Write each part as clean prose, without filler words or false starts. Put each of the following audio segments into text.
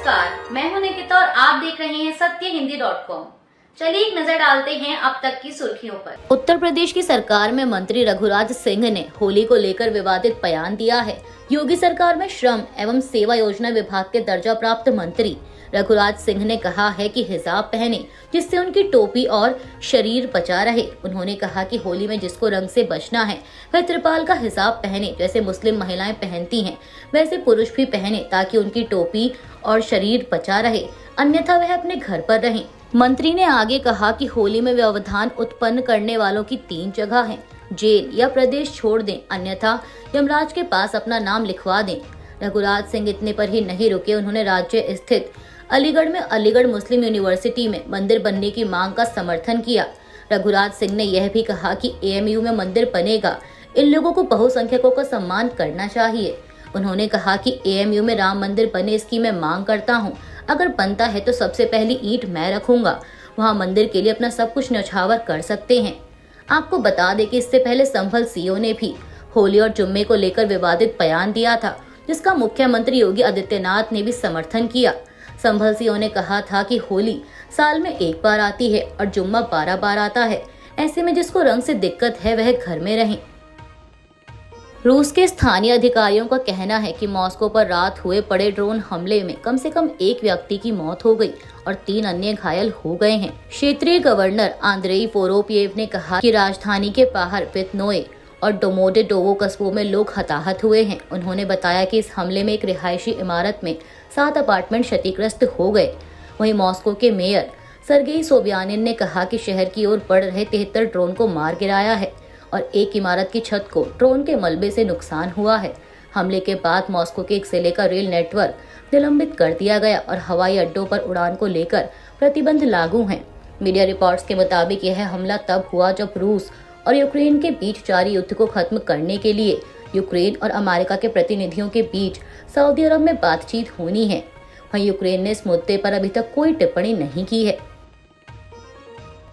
नमस्कार, मैं हूं निकिता और आप देख रहे हैं सत्यहिंदी.com। चलिए एक नजर डालते हैं अब तक की सुर्खियों पर। उत्तर प्रदेश की सरकार में मंत्री रघुराज सिंह ने होली को लेकर विवादित बयान दिया है। योगी सरकार में श्रम एवं सेवा योजना विभाग के दर्जा प्राप्त मंत्री रघुराज सिंह ने कहा है कि हिजाब पहने जिससे उनकी टोपी और शरीर बचा रहे। उन्होंने कहा कि होली में जिसको रंग से बचना है वह त्रिपाल का हिजाब पहने, जैसे मुस्लिम महिलाएं पहनती हैं वैसे पुरुष भी पहने ताकि उनकी टोपी और शरीर बचा रहे, अन्यथा वह अपने घर पर रहें। मंत्री ने आगे कहा कि होली में व्यवधान उत्पन्न करने वालों की 3 जगह हैं, जेल या प्रदेश छोड़ दें, अन्यथा यमराज के पास अपना नाम लिखवा दें। रघुराज सिंह इतने पर ही नहीं रुके, उन्होंने राज्य स्थित अलीगढ़ में अलीगढ़ मुस्लिम यूनिवर्सिटी में मंदिर बनने की मांग का समर्थन किया। रघुराज सिंह ने यह भी कहा कि एएमयू में मंदिर बनेगा, इन लोगों को बहुसंख्यकों का सम्मान करना चाहिए। उन्होंने कहा कि एएमयू में राम मंदिर बने, इसकी मैं मांग करता हूं। अगर बनता है तो सबसे पहली ईंट मैं रखूंगा। वहां मंदिर के लिए अपना सब कुछ न्यौछावर कर सकते हैं। आपको बता दें कि इससे पहले संभल सीओ ने भी होली और जुम्मे को लेकर विवादित बयान दिया था, जिसका मुख्यमंत्री योगी आदित्यनाथ ने भी समर्थन किया। संभल सीओ ने कहा था कि होली साल में एक बार आती है और जुम्मा 12 बार आता है, ऐसे में जिसको रंग से दिक्कत है वह घर में रहें। रूस के स्थानीय अधिकारियों का कहना है कि मॉस्को पर रात हुए बड़े ड्रोन हमले में कम से कम 1 व्यक्ति की मौत हो गई और 3 अन्य घायल हो गए हैं। क्षेत्रीय गवर्नर आंद्रेई वोरोपियेव ने कहा कि राजधानी के बाहर वित्नोए और डोमोडेडोवो कस्बों में लोग हताहत हुए हैं। उन्होंने बताया कि इस हमले में एक रिहायशी इमारत में 7 अपार्टमेंट क्षतिग्रस्त हो गए। वहीं मॉस्को के मेयर सर्गेई सोबियानिन ने कहा कि शहर की ओर बढ़ रहे 73 ड्रोन को मार गिराया है और एक इमारत की छत को ड्रोन के मलबे से नुकसान हुआ है। हमले के बाद मॉस्को के एक जिले का रेल नेटवर्क निलंबित कर दिया गया और हवाई अड्डों पर उड़ान को लेकर प्रतिबंध लागू हैं। मीडिया रिपोर्ट्स के मुताबिक यह हमला तब हुआ जब रूस और यूक्रेन के बीच जारी युद्ध को खत्म करने के लिए यूक्रेन और अमेरिका के प्रतिनिधियों के बीच सऊदी अरब में बातचीत होनी है। वहीं यूक्रेन ने इस मुद्दे पर अभी तक कोई टिप्पणी नहीं की है।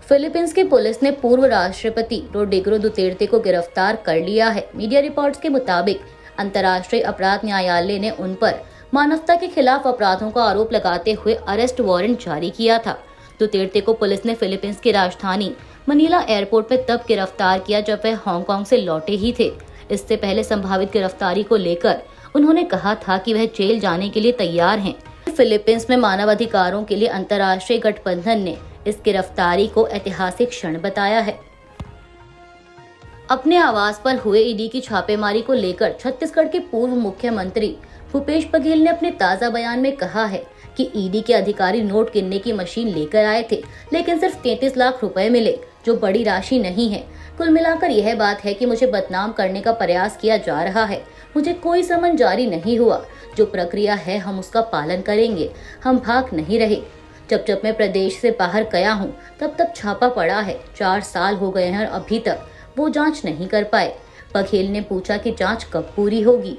फिलीपींस की पुलिस ने पूर्व राष्ट्रपति रोड्रिगो दुतेर्ते को गिरफ्तार कर लिया है। मीडिया रिपोर्ट्स के मुताबिक अंतर्राष्ट्रीय अपराध न्यायालय ने उन पर मानवता के खिलाफ अपराधों का आरोप लगाते हुए अरेस्ट वारंट जारी किया था। दुतेर्ते को पुलिस ने फिलीपींस की राजधानी मनीला एयरपोर्ट में तब गिरफ्तार किया जब वह हांगकांग से लौटे ही थे। इससे पहले संभावित गिरफ्तारी को लेकर उन्होंने कहा था कि वह जेल जाने के लिए तैयार हैं। फिलीपींस में मानवाधिकारों के लिए अंतर्राष्ट्रीय गठबंधन ने इस गिरफ्तारी को ऐतिहासिक क्षण बताया है। अपने आवास पर हुए ईडी की छापेमारी को लेकर छत्तीसगढ़ के पूर्व मुख्यमंत्री भूपेश बघेल ने अपने ताजा बयान में कहा है कि ईडी के अधिकारी नोट गिनने की मशीन लेकर आए थे, लेकिन सिर्फ 33 लाख रुपए मिले, जो बड़ी राशि नहीं है। कुल मिलाकर यह बात है कि मुझे बदनाम करने का प्रयास किया जा रहा है। मुझे कोई समन जारी नहीं हुआ। जो प्रक्रिया है हम उसका पालन करेंगे, हम भाग नहीं रहे। जब मैं प्रदेश से बाहर गया हूँ तब छापा पड़ा है। 4 साल हो गए हैं और अभी तक वो जांच नहीं कर पाए। बघेल ने पूछा कि जांच कब पूरी होगी।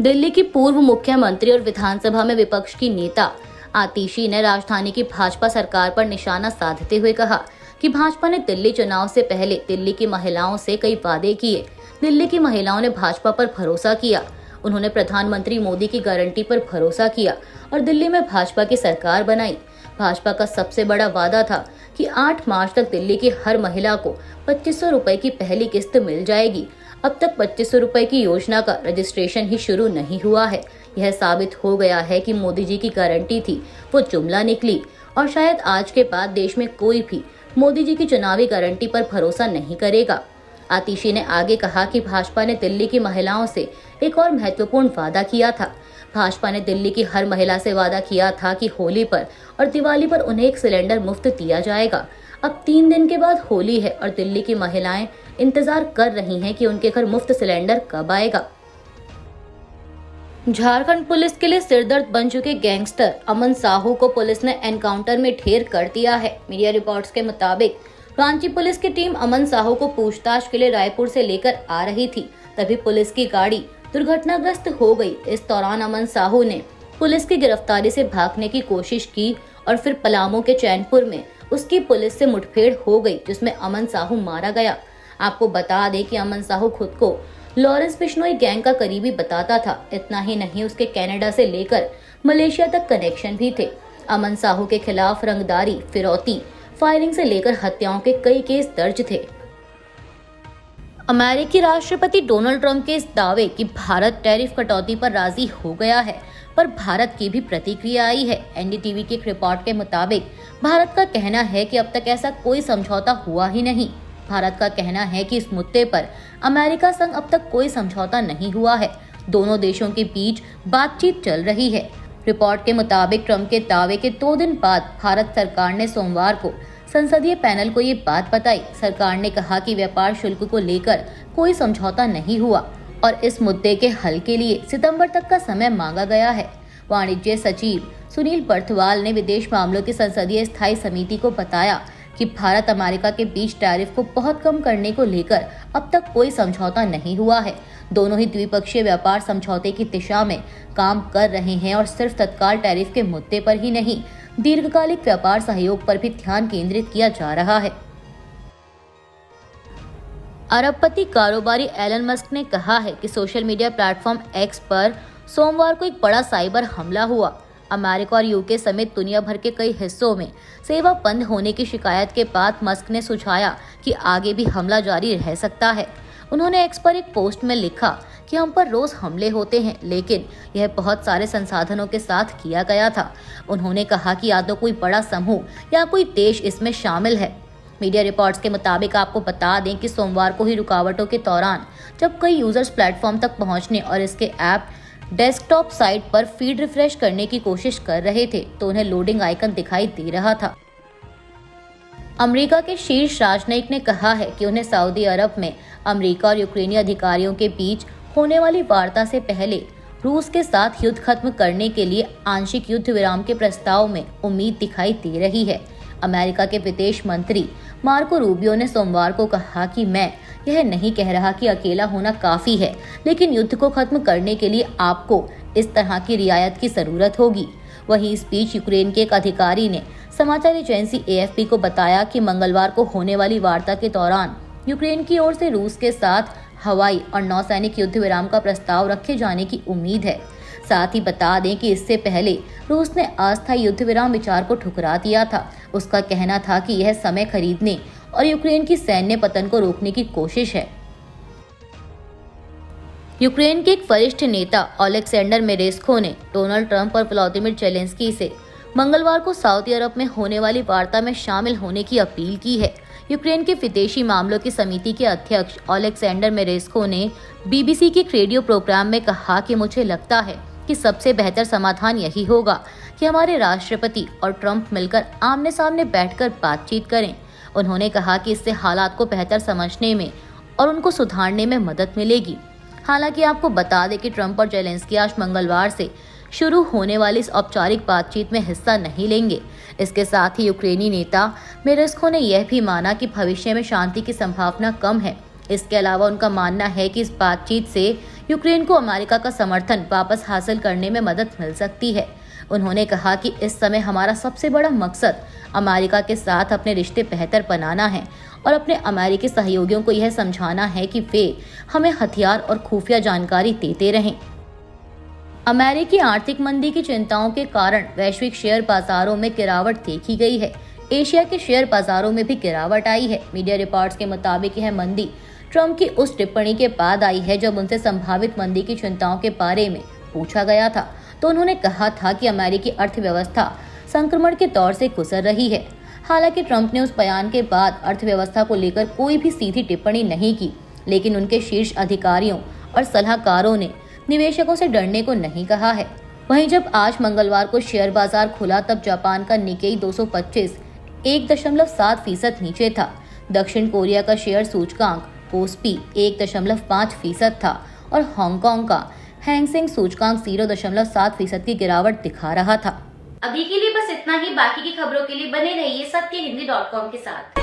दिल्ली की पूर्व मुख्यमंत्री और विधानसभा में विपक्ष की नेता आतिशी ने राजधानी की भाजपा सरकार पर निशाना साधते हुए कहा कि भाजपा ने दिल्ली चुनाव से पहले दिल्ली की महिलाओं से कई वादे किए। दिल्ली की महिलाओं ने भाजपा पर भरोसा किया। उन्होंने प्रधानमंत्री मोदी की गारंटी पर भरोसा किया और दिल्ली में भाजपा की सरकार बनाई। भाजपा का सबसे बड़ा वादा था कि 8 मार्च तक दिल्ली की हर महिला को 2500 रुपए की पहली किस्त मिल जाएगी। अब तक 2500 रुपए की योजना का रजिस्ट्रेशन ही शुरू नहीं हुआ है। यह साबित हो गया है कि मोदी जी की गारंटी थी वो जुमला निकली और शायद आज के बाद देश में कोई भी मोदी जी की चुनावी गारंटी पर भरोसा नहीं करेगा। आतिशी ने आगे कहा कि भाजपा ने दिल्ली की महिलाओं से एक और महत्वपूर्ण वादा किया था। भाजपा ने दिल्ली की हर महिला से वादा किया था कि होली पर और दिवाली पर उन्हें एक सिलेंडर मुफ्त दिया जाएगा। अब 3 दिन के बाद होली है और दिल्ली की महिलाएं इंतजार कर रही हैं कि उनके घर मुफ्त सिलेंडर कब आएगा। झारखंड पुलिस के लिए सिरदर्द बन चुके गैंगस्टर अमन साहू को पुलिस ने एनकाउंटर में ढेर कर दिया है। मीडिया रिपोर्ट्स के मुताबिक रांची पुलिस की टीम अमन साहू को पूछताछ के लिए रायपुर से लेकर आ रही थी, तभी पुलिस की गाड़ी दुर्घटनाग्रस्त हो गई। इस दौरान अमन साहू ने पुलिस की गिरफ्तारी से भागने की कोशिश की और फिर पलामू के चैनपुर में उसकी पुलिस से मुठभेड़ हो गई, जिसमें अमन साहू मारा गया। आपको बता दें कि अमन साहू खुद को लॉरेंस बिश्नोई गैंग का करीबी बताता था। इतना ही नहीं, उसके कनाडा से लेकर मलेशिया तक कनेक्शन भी थे। अमन साहू के खिलाफ रंगदारी, फिरौती, फायरिंग से लेकर हत्याओं के कई केस दर्ज थे। अमेरिकी राष्ट्रपति डोनाल्ड ट्रंप के इस दावे कि भारत टैरिफ कटौती पर राजी हो गया है पर भारत की भी प्रतिक्रिया आई है। एनडीटीवी की एक रिपोर्ट के मुताबिक भारत का कहना है कि अब तक ऐसा कोई समझौता हुआ ही नहीं। भारत का कहना है कि इस मुद्दे पर अमेरिका संग अब तक कोई समझौता नहीं हुआ है। दोनों देशों के बीच बातचीत चल रही है। रिपोर्ट के मुताबिक ट्रंप के दावे के 2 दिन बाद भारत सरकार ने सोमवार को संसदीय पैनल को ये बात बताई। सरकार ने कहा कि व्यापार शुल्क को लेकर कोई समझौता नहीं हुआ और इस मुद्दे के हल के लिए सितंबर तक का समय मांगा गया है। वाणिज्य सचिव सुनील बर्थवाल ने विदेश मामलों की संसदीय स्थायी समिति को बताया कि भारत अमेरिका के बीच टैरिफ को बहुत कम करने को लेकर अब तक कोई समझौता नहीं हुआ है। दोनों ही द्विपक्षीय व्यापार समझौते की दिशा में काम कर रहे हैं और सिर्फ तत्काल टैरिफ के मुद्दे पर ही नहीं, दीर्घकालिक व्यापार सहयोग पर भी ध्यान केंद्रित किया जा रहा है। अरबपति कारोबारी एलन मस्क ने कहा है कि सोशल मीडिया प्लेटफॉर्म एक्स पर सोमवार को एक बड़ा साइबर हमला हुआ। अमेरिका और यूके समेत दुनिया भर के कई हिस्सों में सेवा बंद होने की शिकायत के बाद मस्क ने सुझाया कि आगे भी हमला जारी रह सकता है। उन्होंने एक्स पर एक पोस्ट में लिखा कि हम पर रोज हमले होते हैं, लेकिन यह बहुत सारे संसाधनों के साथ किया गया था। उन्होंने कहा कि या तो कोई बड़ा समूह या कोई देश इसमें शामिल है। मीडिया रिपोर्ट्स के मुताबिक आपको बता दें कि सोमवार को ही रुकावटों के दौरान जब कई यूजर्स प्लेटफॉर्म तक पहुंचने और इसके ऐप डेस्कटॉप साइट पर फीड रिफ्रेश करने की कोशिश कर रहे थे तो उन्हें लोडिंग आइकन दिखाई दे रहा था। अमेरिका के शीर्ष राजनयिक ने कहा है कि उन्हें सऊदी अरब में अमेरिका और यूक्रेनी अधिकारियों के बीच होने वाली वार्ता से पहले रूस के साथ युद्ध खत्म करने के लिए आंशिक युद्ध विराम के प्रस्ताव में उम्मीद दिखाई दे रही है। अमेरिका के विदेश मंत्री मार्को रूबियो ने सोमवार को कहा कि मैं यह नहीं कह रहा कि अकेला होना काफी है, लेकिन युद्ध को खत्म करने के लिए आपको इस तरह की रियायत की जरूरत होगी। वहीं इस बीच यूक्रेन के एक अधिकारी ने समाचार एजेंसी एएफपी को बताया कि मंगलवार को होने वाली वार्ता के दौरान यूक्रेन की ओर से रूस के साथ हवाई और नौसैनिक युद्ध विराम का प्रस्ताव रखे जाने की उम्मीद है। साथ ही बता दें कि इससे पहले रूस ने अस्थायी युद्ध विराम विचार को ठुकरा दिया था। उसका कहना था कि यह समय खरीदने और यूक्रेन की सैन्य पतन को रोकने की कोशिश है। यूक्रेन के एक वरिष्ठ नेता ओलेक्सेंडर मेरेस्को ने डोनाल्ड ट्रंप और व्लादिमीर जेलेंस्की से मंगलवार को सऊदी अरब में होने वाली वार्ता में शामिल होने की अपील की है। यूक्रेन के विदेशी मामलों की समिति के अध्यक्ष ओलेक्सेंडर मेरेस्को ने बीबीसी के एक रेडियो प्रोग्राम में कहा कि मुझे लगता है कि सबसे बेहतर समाधान यही होगा कि हमारे राष्ट्रपति और ट्रंप मिलकर आमने सामने बैठकर बातचीत करें। उन्होंने कहा कि इससे हालात को बेहतर समझने में और उनको सुधारने में मदद मिलेगी। हालांकि आपको बता दें कि ट्रंप और जेलेंस्की आज मंगलवार से शुरू होने वाली इस औपचारिक बातचीत में हिस्सा नहीं लेंगे। इसके साथ ही यूक्रेनी नेता मेरेस्को ने यह भी माना कि भविष्य में शांति की संभावना कम है। इसके अलावा उनका मानना है कि इस बातचीत से यूक्रेन को अमेरिका का समर्थन वापस हासिल करने में मदद मिल सकती है। उन्होंने कहा कि इस समय हमारा सबसे बड़ा मकसद अमेरिका के साथ अपने रिश्ते बेहतर बनाना है और अपने अमेरिकी सहयोगियों को यह समझाना है कि वे हमें हथियार और खुफिया जानकारी देते रहें। अमेरिकी आर्थिक मंदी की चिंताओं के कारण वैश्विक शेयर बाजारों में गिरावट देखी गई है। एशिया के शेयर बाजारों में भी गिरावट आई है। मीडिया रिपोर्ट्स के मुताबिक यह मंदी ट्रंप की उस टिप्पणी के बाद आई है जब उनसे संभावित मंदी की चिंताओं के बारे में पूछा गया था तो उन्होंने कहा था कि अमेरिकी अर्थव्यवस्था संक्रमण के दौर से गुजर रही है। हालांकि ट्रंप ने उस बयान के बाद अर्थव्यवस्था को लेकर कोई भी सीधी टिप्पणी नहीं की, लेकिन उनके शीर्ष अधिकारियों और सलाहकारों ने निवेशकों से डरने को नहीं कहा है। वहीं जब आज मंगलवार को शेयर बाजार खुला तब जापान का निकेई 225 1.7% नीचे था। दक्षिण कोरिया का शेयर सूचकांक कोस्पी 1.5% था और हांगकांग का हैंगसेंग सूचकांक 0.7% की गिरावट दिखा रहा था। अभी के लिए बस इतना ही। बाकी की खबरों के लिए बने रहिए सत्यहिंदी.com के साथ।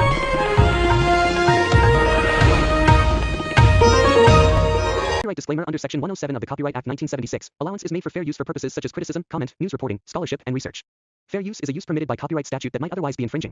Copyright disclaimer under Section 107 of the Copyright Act 1976. Allowance is made for fair use for purposes such as criticism, comment, news reporting, scholarship, and research. Fair use is a use permitted by copyright statute that might otherwise be infringing.